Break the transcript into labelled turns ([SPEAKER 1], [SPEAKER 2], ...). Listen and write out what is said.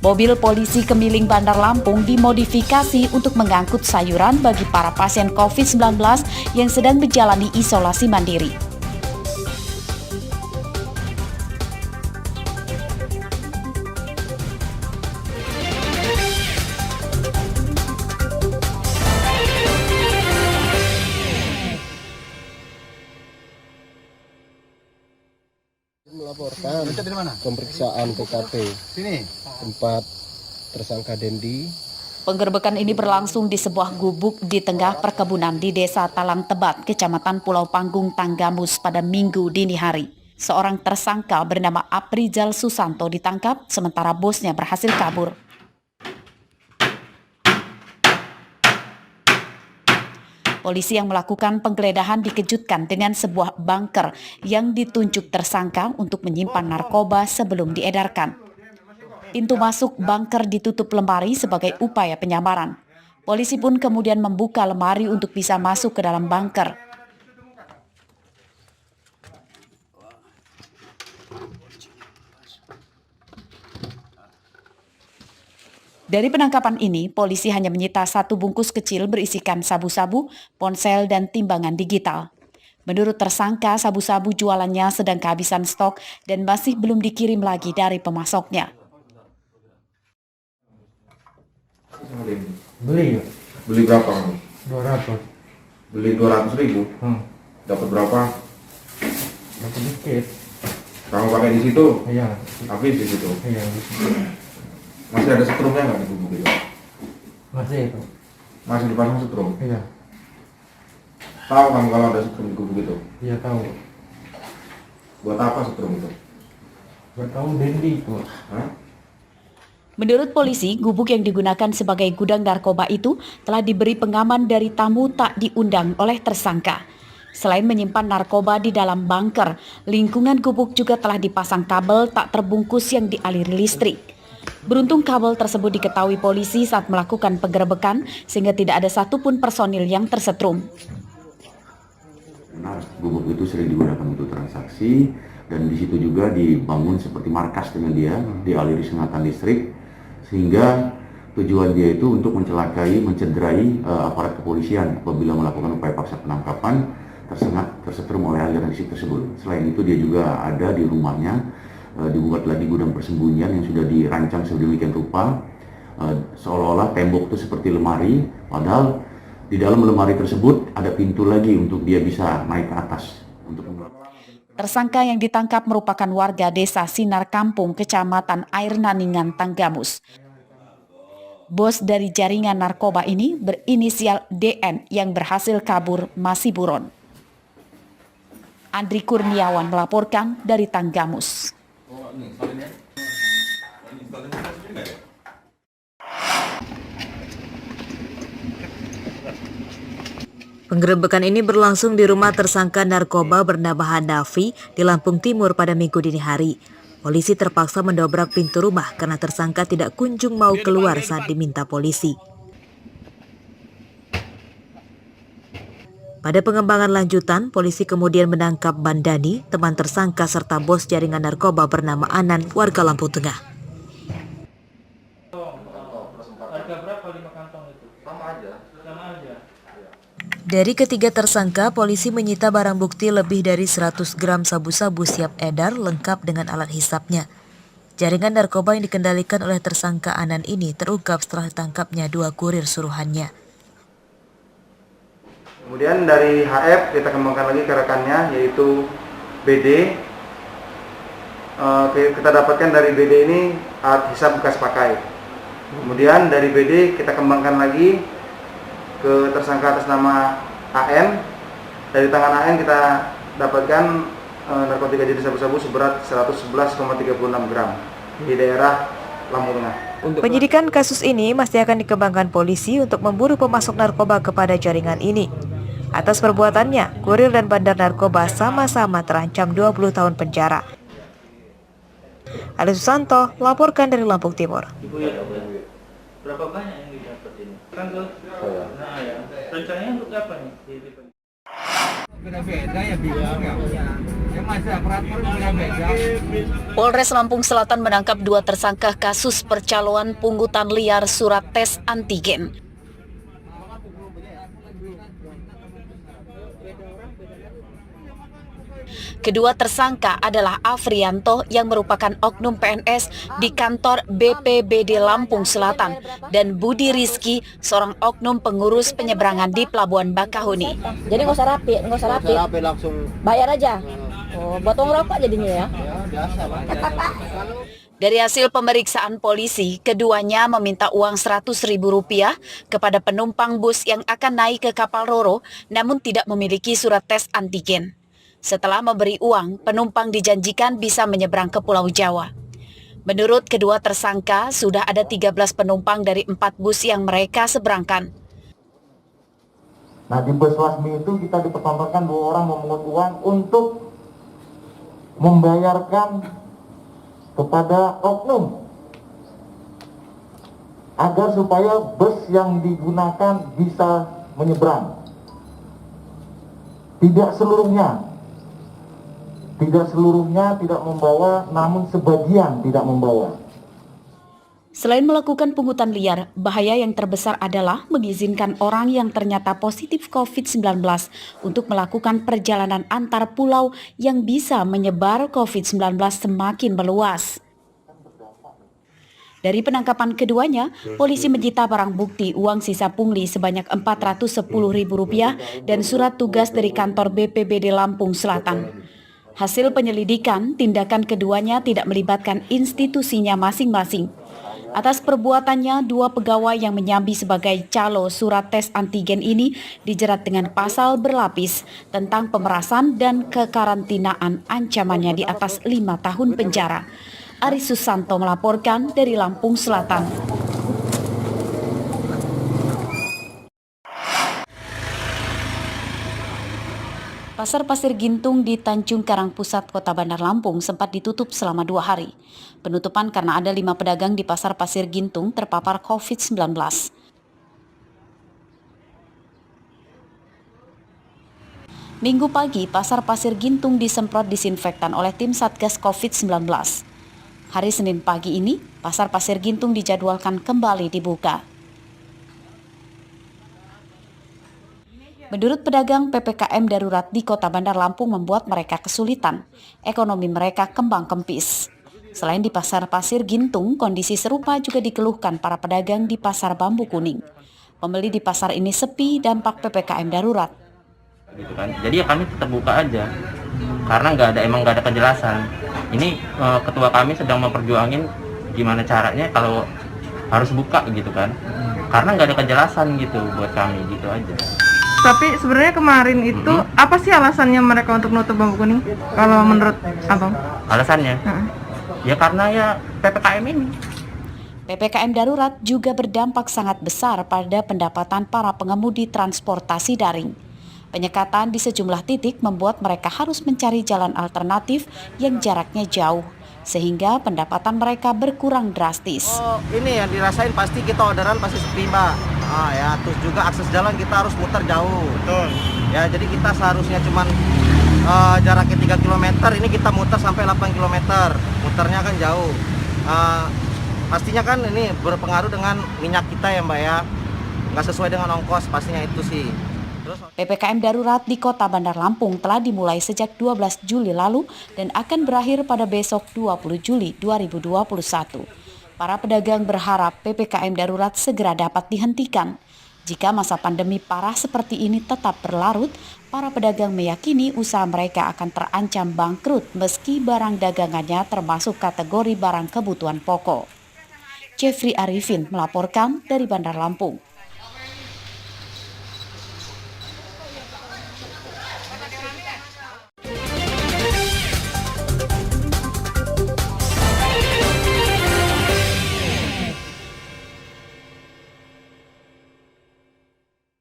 [SPEAKER 1] Mobil polisi Kemiling Bandar Lampung dimodifikasi untuk mengangkut sayuran bagi para pasien COVID-19 yang sedang menjalani isolasi mandiri.
[SPEAKER 2] Melaporkan pemeriksaan TKP tempat tersangka Dendi.
[SPEAKER 1] Penggerbekan ini berlangsung di sebuah gubuk di tengah perkebunan di Desa Talang Tebat, Kecamatan Pulau Panggung, Tanggamus pada Minggu dini hari. Seorang tersangka bernama Aprizal Susanto ditangkap, sementara bosnya berhasil kabur. Polisi yang melakukan penggeledahan dikejutkan dengan sebuah bunker yang ditunjuk tersangka untuk menyimpan narkoba sebelum diedarkan. Pintu masuk bunker ditutup lemari sebagai upaya penyamaran. Polisi pun kemudian membuka lemari untuk bisa masuk ke dalam bunker. Dari penangkapan ini, polisi hanya menyita 1 bungkus kecil berisikan sabu-sabu, ponsel, dan timbangan digital. Menurut tersangka, sabu-sabu jualannya sedang kehabisan stok dan masih belum dikirim lagi dari pemasoknya.
[SPEAKER 3] Beli berapa kamu?
[SPEAKER 4] 200.
[SPEAKER 3] Beli 200.000. Dapat berapa?
[SPEAKER 4] Dapat dikit.
[SPEAKER 3] Kamu pakai di situ?
[SPEAKER 4] Iya.
[SPEAKER 3] Habis di situ.
[SPEAKER 4] Iya.
[SPEAKER 3] Masih ada setrumnya nggak di gubuk itu?
[SPEAKER 4] Masih itu.
[SPEAKER 3] Masih dipasang setrum?
[SPEAKER 4] Iya.
[SPEAKER 3] Tahu kamu kalau ada setrum di gubuk itu?
[SPEAKER 4] Iya tahu.
[SPEAKER 3] Buat apa setrum itu?
[SPEAKER 4] Buat tahu Dendi itu.
[SPEAKER 3] Hah?
[SPEAKER 1] Menurut polisi, gubuk yang digunakan sebagai gudang narkoba itu telah diberi pengaman dari tamu tak diundang oleh tersangka. Selain menyimpan narkoba di dalam bunker, lingkungan gubuk juga telah dipasang kabel tak terbungkus yang dialiri listrik. Beruntung kabel tersebut diketahui polisi saat melakukan penggerebekan sehingga tidak ada satupun personil yang tersetrum.
[SPEAKER 5] Benar, gubuk itu sering digunakan untuk transaksi dan di situ juga dibangun seperti markas dengan dia, dialiri sengatan listrik sehingga tujuan dia itu untuk mencelakai, mencederai aparat kepolisian apabila melakukan upaya paksa penangkapan tersetrum oleh aliran listrik tersebut. Selain itu dia juga ada di rumahnya dibuat lagi gudang persembunyian yang sudah dirancang sedemikian rupa seolah-olah tembok itu seperti lemari, padahal di dalam lemari tersebut ada pintu lagi untuk dia bisa naik ke atas untuk
[SPEAKER 1] Tersangka yang ditangkap merupakan warga desa Sinar Kampung, Kecamatan Air Naningan, Tanggamus. Bos dari jaringan narkoba ini berinisial DN yang berhasil kabur masih buron. Andri Kurniawan melaporkan dari Tanggamus.
[SPEAKER 6] Penggerebekan ini berlangsung di rumah tersangka narkoba bernama Hanafi di Lampung Timur pada Minggu dini hari. Polisi terpaksa mendobrak pintu rumah karena tersangka tidak kunjung mau keluar saat diminta polisi. Pada pengembangan lanjutan, polisi kemudian menangkap Bandani, teman tersangka serta bos jaringan narkoba bernama Anan, warga Lampung Tengah.
[SPEAKER 4] Harga berapa 5 kantong itu? Sama aja.
[SPEAKER 6] Dari ketiga tersangka, polisi menyita barang bukti lebih dari 100 gram sabu-sabu siap edar lengkap dengan alat hisapnya. Jaringan narkoba yang dikendalikan oleh tersangka Anan ini terungkap setelah ditangkapnya 2 kurir suruhannya.
[SPEAKER 7] Kemudian dari HF kita kembangkan lagi ke rekannya yaitu BD. Kita dapatkan dari BD ini alat hisap bekas pakai. Kemudian dari BD kita kembangkan lagi ke tersangka atas nama AN. Dari tangan AN kita dapatkan narkotika jenis sabu-sabu seberat 111,36 gram di daerah Lampung Tengah.
[SPEAKER 6] Penyidikan kasus ini masih akan dikembangkan polisi untuk memburu pemasok narkoba kepada jaringan ini. Atas perbuatannya, kurir dan bandar narkoba sama-sama terancam 20 tahun penjara. Ali Susanto laporkan dari Lampung Timur.
[SPEAKER 4] Berapa banyak yang didapat ini? Kan tuh. Nah ya. Rencananya untuk apa nih?
[SPEAKER 1] Polres Lampung Selatan menangkap 2 tersangka kasus percaloan pungutan liar surat tes antigen. Kedua tersangka adalah Afrianto yang merupakan oknum PNS di kantor BPBD Lampung Selatan dan Budi Rizky, seorang oknum pengurus penyeberangan di Pelabuhan Bakahuni.
[SPEAKER 8] Jadi nggak usah rapi,
[SPEAKER 2] langsung
[SPEAKER 8] bayar aja. Oh, buat uang rokok jadinya ya?
[SPEAKER 2] biasa Bang.
[SPEAKER 1] Dari hasil pemeriksaan polisi, keduanya meminta uang Rp100.000 kepada penumpang bus yang akan naik ke kapal Roro, namun tidak memiliki surat tes antigen. Setelah memberi uang, penumpang dijanjikan bisa menyeberang ke Pulau Jawa. Menurut kedua tersangka, sudah ada 13 penumpang dari 4 bus yang mereka seberangkan.
[SPEAKER 9] Nah, di bus Lasmi itu kita dipertontonkan 2 orang memungut uang untuk membayarkan kepada oknum agar supaya bus yang digunakan bisa menyeberang. Tidak seluruhnya tidak membawa, namun sebagian tidak membawa.
[SPEAKER 1] Selain melakukan pungutan liar, bahaya yang terbesar adalah mengizinkan orang yang ternyata positif COVID-19 untuk melakukan perjalanan antar pulau yang bisa menyebar COVID-19 semakin meluas. Dari penangkapan keduanya, polisi menyita barang bukti uang sisa pungli sebanyak Rp410.000 dan surat tugas dari kantor BPBD Lampung Selatan. Hasil penyelidikan, tindakan keduanya tidak melibatkan institusinya masing-masing. Atas perbuatannya, 2 pegawai yang menyambi sebagai calo surat tes antigen ini dijerat dengan pasal berlapis tentang pemerasan dan kekarantinaan, ancamannya di atas 5 tahun penjara. Aris Susanto melaporkan dari Lampung Selatan. Pasar Pasir Gintung di Tanjung Karang Pusat, Kota Bandar Lampung sempat ditutup selama 2 hari. Penutupan karena ada 5 pedagang di Pasar Pasir Gintung terpapar COVID-19. Minggu pagi, Pasar Pasir Gintung disemprot disinfektan oleh tim Satgas COVID-19. Hari Senin pagi ini, Pasar Pasir Gintung dijadwalkan kembali dibuka. Menurut pedagang, PPKM darurat di Kota Bandar Lampung membuat mereka kesulitan. Ekonomi mereka kembang kempis. Selain di Pasar Pasir Gintung, kondisi serupa juga dikeluhkan para pedagang di Pasar Bambu Kuning. Pembeli di pasar ini sepi dampak PPKM darurat.
[SPEAKER 4] Gitu kan. Jadi ya kami tetap buka aja. Karena emang nggak ada kejelasan. Ini ketua kami sedang memperjuangin gimana caranya kalau harus buka gitu kan. Karena nggak ada kejelasan gitu buat kami gitu aja.
[SPEAKER 10] Tapi sebenarnya kemarin itu apa sih alasannya mereka untuk nutup Bambu Kuning? Kalau menurut Abang?
[SPEAKER 4] Alasannya? Ya karena ya PPKM ini.
[SPEAKER 1] PPKM darurat juga berdampak sangat besar pada pendapatan para pengemudi transportasi daring. Penyekatan di sejumlah titik membuat mereka harus mencari jalan alternatif yang jaraknya jauh, sehingga pendapatan mereka berkurang drastis.
[SPEAKER 7] Oh, ini yang dirasain pasti kita orderan pasti sepi, Mbak. Ya, terus juga akses jalan kita harus muter jauh. Betul. Ya, jadi kita seharusnya cuman jaraknya 3 km, ini kita muter sampai 8 km. Muternya kan jauh. Pastinya kan ini berpengaruh dengan minyak kita ya, Mbak ya. Nggak sesuai dengan ongkos, pastinya itu sih.
[SPEAKER 1] PPKM darurat di Kota Bandar Lampung telah dimulai sejak 12 Juli lalu dan akan berakhir pada besok 20 Juli 2021. Para pedagang berharap PPKM darurat segera dapat dihentikan. Jika masa pandemi parah seperti ini tetap berlarut, para pedagang meyakini usaha mereka akan terancam bangkrut meski barang dagangannya termasuk kategori barang kebutuhan pokok. Jeffrey Arifin melaporkan dari Bandar Lampung.